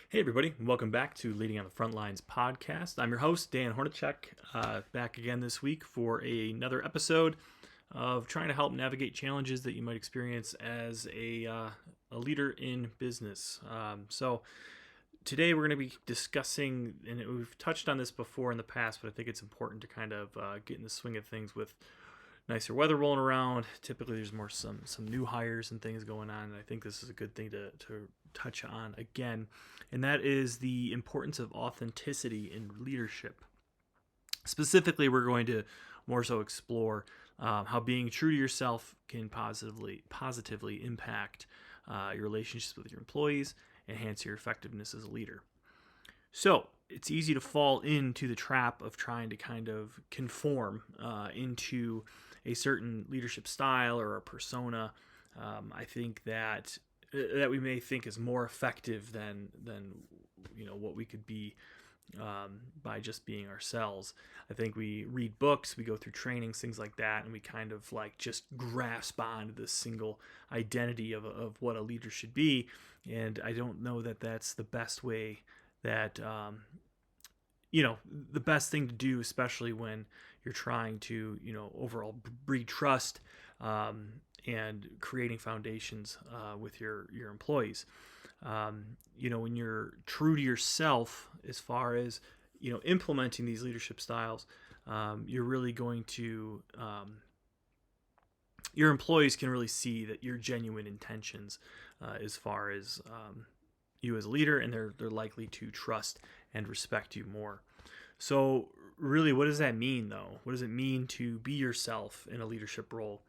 Hey, everybody, and welcome back to Leading on the Frontlines podcast. I'm your host, Dan Hornacek, back again this week for another episode of trying to help navigate challenges that you might experience as a leader in business. Today we're going to be discussing, and we've touched on this before in the past, but I think it's important to kind of get in the swing of things with nicer weather rolling around. Typically, there's more some new hires and things going on, and I think this is a good thing to touch on again, and that is the importance of authenticity in leadership. Specifically, we're going to more so explore how being true to yourself can positively impact your relationships with your employees, enhance your effectiveness as a leader. So it's easy to fall into the trap of trying to kind of conform into a certain leadership style or a persona. I think that we may think is more effective than what we could be by just being ourselves. I think we read books, we go through trainings, things like that, and we kind of like just grasp onto this single identity of what a leader should be. And I don't know that that's the best way that the best thing to do, especially when you're trying to overall breed trust and creating foundations with your employees. When you're true to yourself as far as implementing these leadership styles, you're really going to your employees can really see that your genuine intentions as far as you as a leader, and they're likely to trust and respect you more. So really, what does that mean, though? What does it mean to be yourself in a leadership role?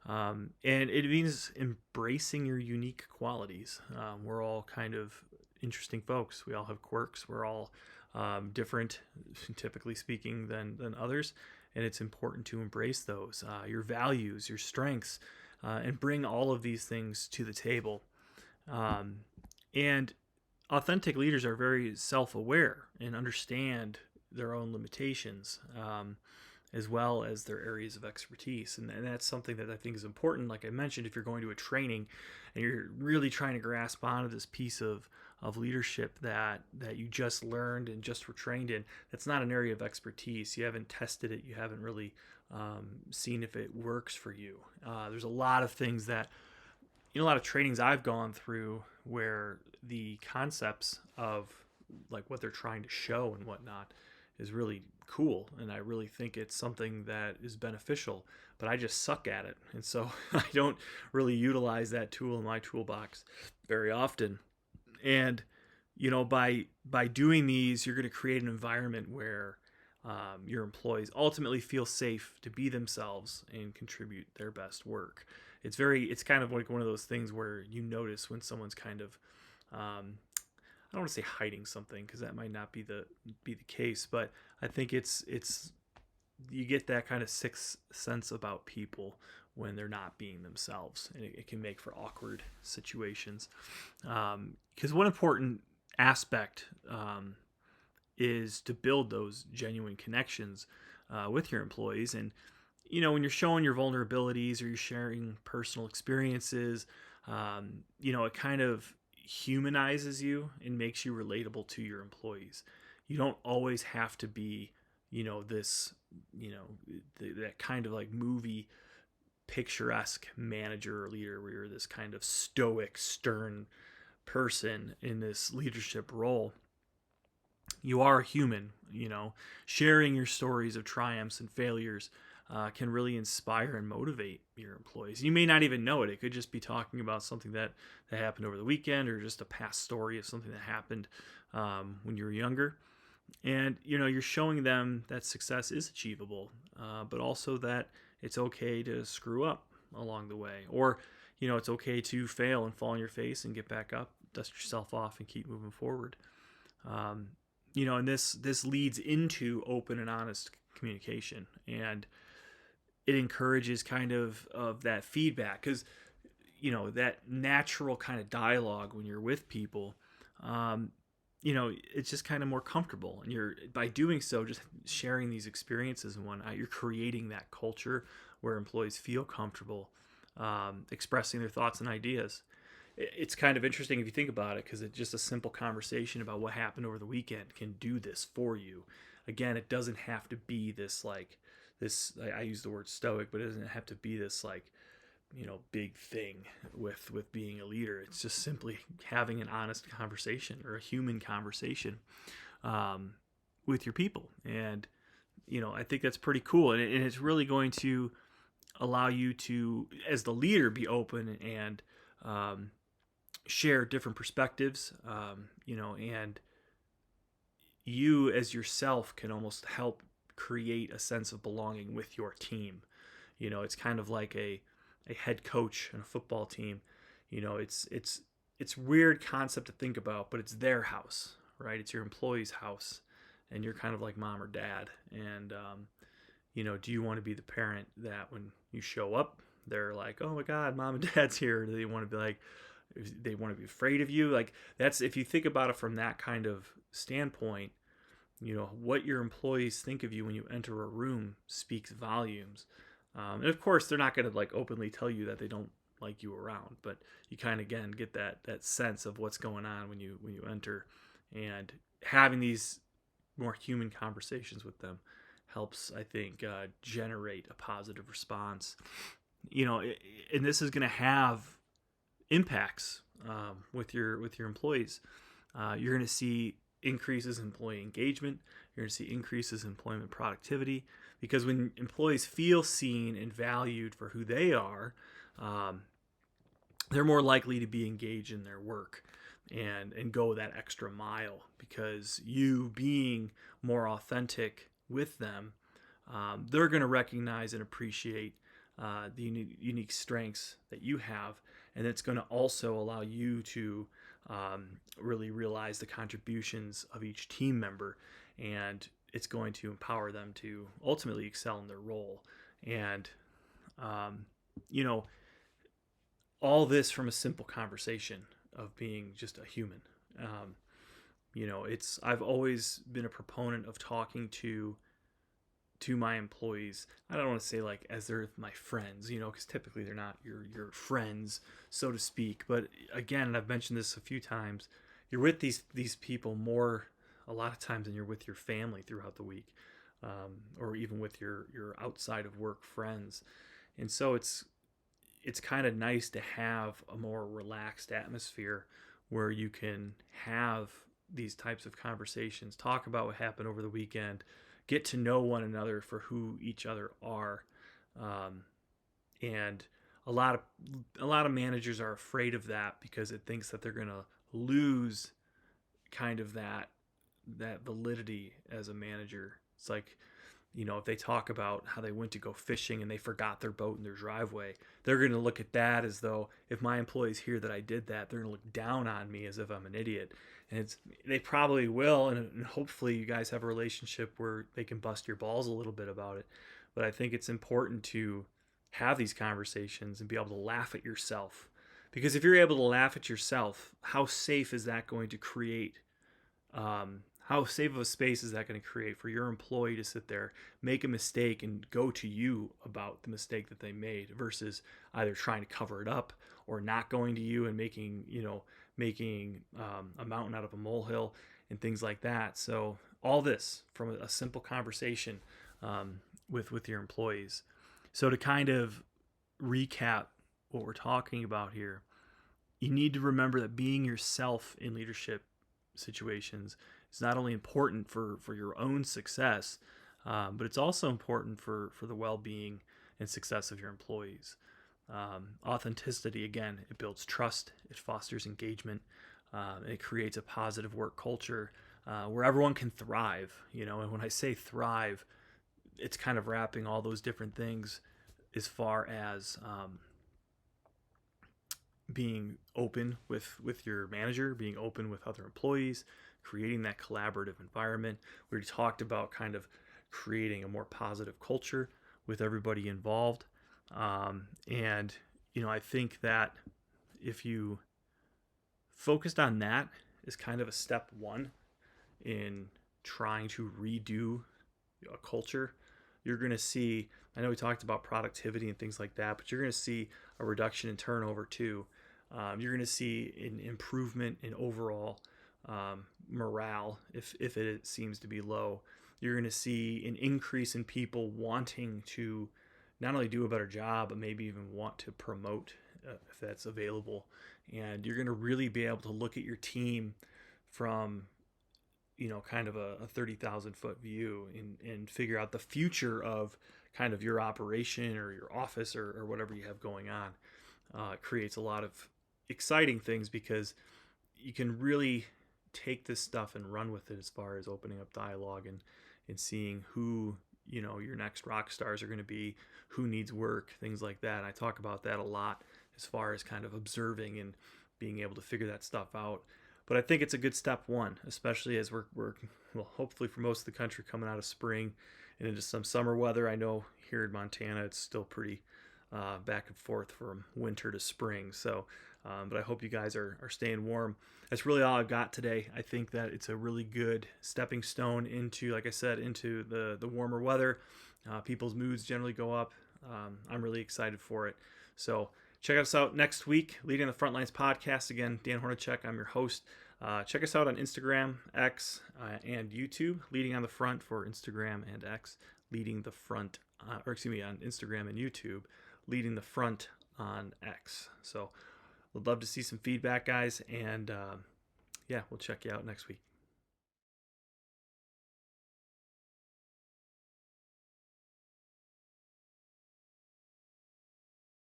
And it means embracing your unique qualities. We're all kind of interesting folks. We all have quirks. We're all different, typically speaking, than others. And it's important to embrace those, your values, your strengths, and bring all of these things to the table. And authentic leaders are very self-aware and understand their own limitations, as well as their areas of expertise. And that's something that I think is important. Like I mentioned, if you're going to a training and you're really trying to grasp onto this piece of leadership that you just learned and just were trained in, that's not an area of expertise. You haven't tested it. You haven't really seen if it works for you. There's a lot of things that, a lot of trainings I've gone through where the concepts of like what they're trying to show and whatnot is really cool, and I really think it's something that is beneficial, but I just suck at it, and so I don't really utilize that tool in my toolbox very often. And by doing these, you're going to create an environment where your employees ultimately feel safe to be themselves and contribute their best work. It's kind of like one of those things where you notice when someone's kind of I don't want to say hiding something, because that might not be the case, but I think it's you get that kind of sixth sense about people when they're not being themselves, and it can make for awkward situations. Because one important aspect is to build those genuine connections with your employees, and when you're showing your vulnerabilities or you're sharing personal experiences, it kind of humanizes you and makes you relatable to your employees. You don't always have to be, this, that kind of like movie picturesque manager or leader where you're this kind of stoic, stern person in this leadership role. You are human, sharing your stories of triumphs and failures can really inspire and motivate your employees. You may not even know it. It could just be talking about something that happened over the weekend, or just a past story of something that happened when you were younger. And, you're showing them that success is achievable, but also that it's okay to screw up along the way. Or, it's okay to fail and fall on your face and get back up, dust yourself off, and keep moving forward. And this leads into open and honest communication, and it encourages kind of that feedback, because that natural kind of dialogue when you're with people, it's just kind of more comfortable, and you're, by doing so, just sharing these experiences and whatnot, you're creating that culture where employees feel comfortable expressing their thoughts and ideas. it's kind of interesting if you think about it, because it's just a simple conversation about what happened over the weekend can do this for you. Again, it doesn't have to be this like this. I use the word stoic, but it doesn't have to be this like big thing with being a leader. It's just simply having an honest conversation or a human conversation um, with your people, and I think that's pretty cool, and it's really going to allow you to, as the leader, be open and um, share different perspectives, and you as yourself can almost help create a sense of belonging with your team. It's kind of like a head coach in a football team. It's weird concept to think about, but it's their house, right? It's your employee's house, and you're kind of like mom or dad. And do you want to be the parent that when you show up, they're like, "Oh my God, mom and dad's here"? Or do they want to be like, they want to be afraid of you? Like that's, if you think about it from that kind of standpoint, what your employees think of you when you enter a room speaks volumes. And of course, they're not going to like openly tell you that they don't like you around, but you kind of again get that sense of what's going on when you enter, and having these more human conversations with them helps, I think, generate a positive response. And this is going to have impacts with your employees. You're going to see increases in employee engagement. You're going to see increases in employment productivity, because when employees feel seen and valued for who they are, um, they're more likely to be engaged in their work and go that extra mile, because you being more authentic with them, they're going to recognize and appreciate the unique strengths that you have, and it's going to also allow you to really realize the contributions of each team member, and it's going to empower them to ultimately excel in their role. And um, you know all this from a simple conversation of being just a human. um, it's I've always been a proponent of talking to my employees. I don't want to say like as they're my friends, because typically they're not your friends, so to speak. But again, and I've mentioned this a few times, you're with these people more a lot of times than you're with your family throughout the week, or even with your outside of work friends. And so it's kind of nice to have a more relaxed atmosphere where you can have these types of conversations, talk about what happened over the weekend, get to know one another for who each other are. And a lot of managers are afraid of that because it thinks that they're going to lose kind of that validity as a manager. It's like, if they talk about how they went to go fishing and they forgot their boat in their driveway, they're going to look at that as though if my employees hear that I did that, they're going to look down on me as if I'm an idiot. And they probably will, and hopefully you guys have a relationship where they can bust your balls a little bit about it. But I think it's important to have these conversations and be able to laugh at yourself. Because if you're able to laugh at yourself, how safe is that going to create? How safe of a space is that going to create for your employee to sit there, make a mistake, and go to you about the mistake that they made, versus either trying to cover it up or not going to you and making a mountain out of a molehill and things like that. So all this from a simple conversation with your employees. So to kind of recap what we're talking about here, you need to remember that being yourself in leadership situations is not only important for your own success, but it's also important for the well-being and success of your employees. Authenticity, again, it builds trust, it fosters engagement, it creates a positive work culture where everyone can thrive. And when I say thrive, it's kind of wrapping all those different things as far as being open with your manager, being open with other employees, creating that collaborative environment. We talked about kind of creating a more positive culture with everybody involved. And I think that if you focused on that as kind of a step one in trying to redo a culture, you're going to see, I know we talked about productivity and things like that, but you're going to see a reduction in turnover too. You're going to see an improvement in overall morale if it seems to be low. You're going to see an increase in people wanting to not only do a better job, but maybe even want to promote if that's available. And you're going to really be able to look at your team from kind of a 30,000 foot view and figure out the future of kind of your operation or your office or whatever you have going on. It creates a lot of exciting things because you can really take this stuff and run with it as far as opening up dialogue and seeing who your next rock stars are going to be, who needs work, things like that. And I talk about that a lot as far as kind of observing and being able to figure that stuff out. But I think it's a good step one, especially as we're well, hopefully for most of the country coming out of spring and into some summer weather. I know here in Montana it's still pretty back and forth from winter to spring. So, but I hope you guys are staying warm. That's really all I've got today. I think that it's a really good stepping stone into, like I said, into the warmer weather. People's moods generally go up. I'm really excited for it. So check us out next week, Leading the Frontlines podcast. Again, Dan Hornacek, I'm your host. Check us out on Instagram, X, and YouTube. Leading on the Front for Instagram and X. Leading the Front, on Instagram and YouTube. Leading the Front on X. So, would love to see some feedback, guys. And yeah, we'll check you out next week.